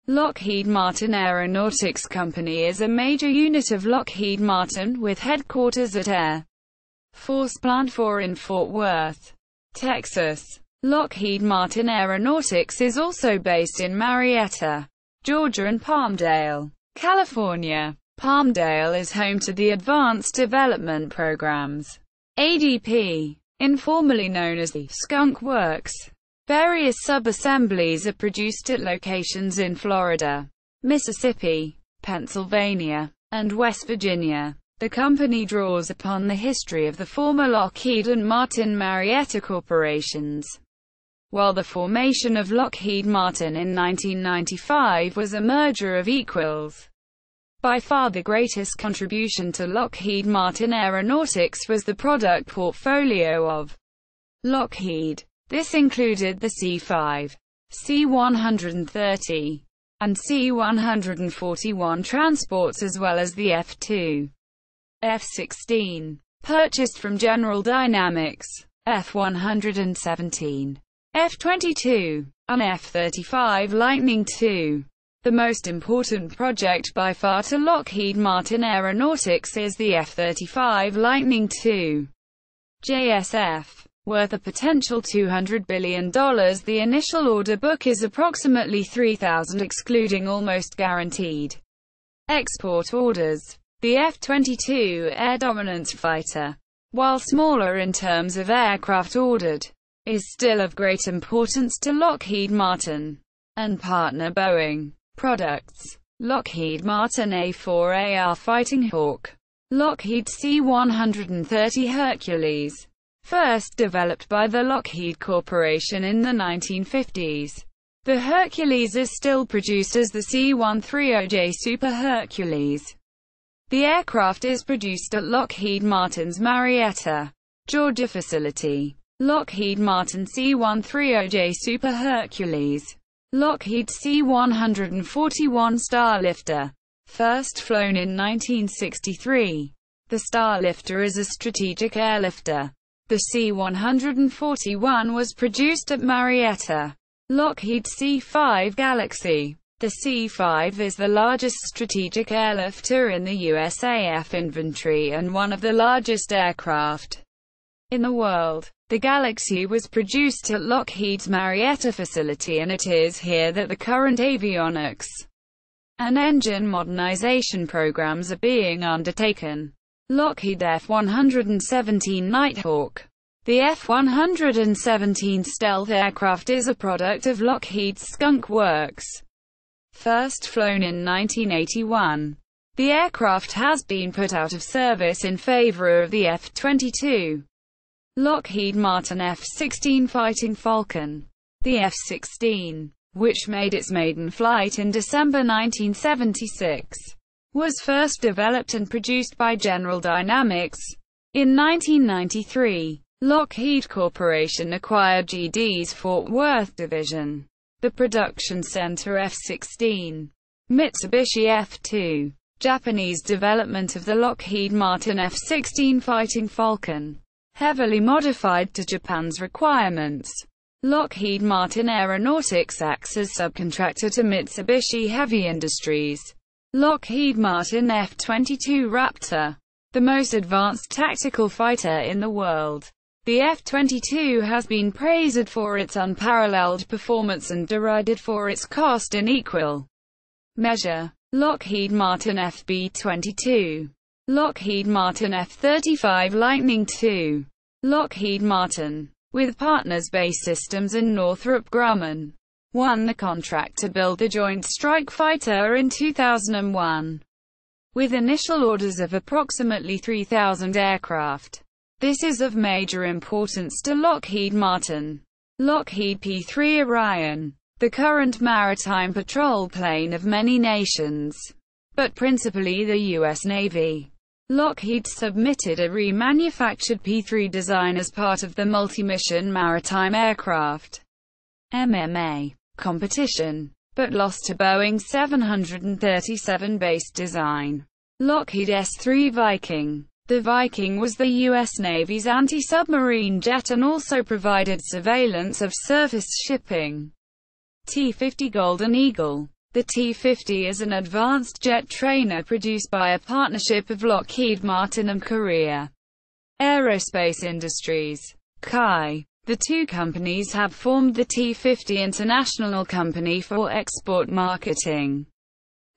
Lockheed Martin Aeronautics Company is a major unit of Lockheed Martin, with headquarters at Air Force Plant 4 in Fort Worth, Texas. Lockheed Martin Aeronautics is also based in Marietta, Georgia and Palmdale, California. Palmdale is home to the Advanced Development Programs, ADP, informally known as the Skunk Works. Various subassemblies are produced at locations in Florida, Mississippi, Pennsylvania, and West Virginia. The company draws upon the history of the former Lockheed and Martin Marietta corporations. While the formation of Lockheed Martin in 1995 was a merger of equals, by far the greatest contribution to Lockheed Martin Aeronautics was the product portfolio of Lockheed. This included the C-5, C-130, and C-141 transports as well as the F-2, F-16, purchased from General Dynamics, F-117, F-22, and F-35 Lightning II. The most important project by far to Lockheed Martin Aeronautics is the F-35 Lightning II JSF. Worth a potential $200 billion, the initial order book is approximately 3,000 excluding almost guaranteed export orders. The F-22 air dominance fighter, while smaller in terms of aircraft ordered, is still of great importance to Lockheed Martin and partner Boeing. Products: Lockheed Martin A4AR Fighting Hawk, Lockheed C-130 Hercules. First developed by the Lockheed Corporation in the 1950s, the Hercules is still produced as the C-130J Super Hercules. The aircraft is produced at Lockheed Martin's Marietta, Georgia facility. Lockheed Martin C-130J Super Hercules. Lockheed C-141 Starlifter. First flown in 1963. The Starlifter is a strategic airlifter. The C-141 was produced at Marietta. Lockheed C-5 Galaxy. The C-5 is the largest strategic airlifter in the USAF inventory and one of the largest aircraft in the world. The Galaxy was produced at Lockheed's Marietta facility, and it is here that the current avionics and engine modernization programs are being undertaken. Lockheed F-117 Nighthawk. The F-117 stealth aircraft is a product of Lockheed's Skunk Works. First flown in 1981. The aircraft has been put out of service in favor of the F-22. Lockheed Martin F-16 Fighting Falcon. The F-16, which made its maiden flight in December 1976, was first developed and produced by General Dynamics. In 1993, Lockheed Corporation acquired GD's Fort Worth division. The production center F-16, Mitsubishi F-2, Japanese development of the Lockheed Martin F-16 Fighting Falcon, heavily modified to Japan's requirements. Lockheed Martin Aeronautics acts as subcontractor to Mitsubishi Heavy Industries. Lockheed Martin F-22 Raptor, the most advanced tactical fighter in the world. The F-22 has been praised for its unparalleled performance and derided for its cost in equal measure. Lockheed Martin FB-22. Lockheed Martin F-35 Lightning II. Lockheed Martin, with partners Base Systems and Northrop Grumman, won the contract to build the Joint Strike Fighter in 2001, with initial orders of approximately 3,000 aircraft. This is of major importance to Lockheed Martin. Lockheed P-3 Orion, the current maritime patrol plane of many nations, but principally the U.S. Navy. Lockheed submitted a remanufactured P-3 design as part of the Multi-Mission Maritime Aircraft MMA competition, but lost to Boeing's 737 base design. Lockheed S-3 Viking. The Viking was the U.S. Navy's anti-submarine jet and also provided surveillance of surface shipping. T-50 Golden Eagle. The T-50 is an advanced jet trainer produced by a partnership of Lockheed Martin and Korea Aerospace Industries (KAI). The two companies have formed the T-50 International Company for export marketing.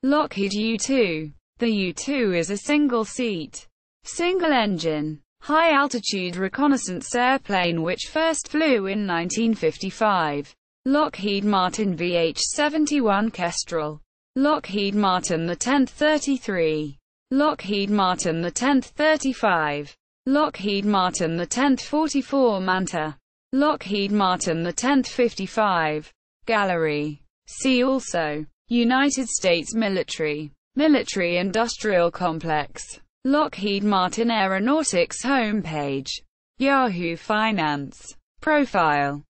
Lockheed U-2. The U-2 is a single-seat, single-engine, high-altitude reconnaissance airplane which first flew in 1955. Lockheed Martin VH-71 Kestrel. Lockheed Martin the 10th-33. Lockheed Martin the 10th-35. Lockheed Martin the 10th-44 Manta. Lockheed Martin the 10th-55. Gallery. See also. United States Military Industrial Complex. Lockheed Martin Aeronautics homepage. Yahoo Finance. Profile.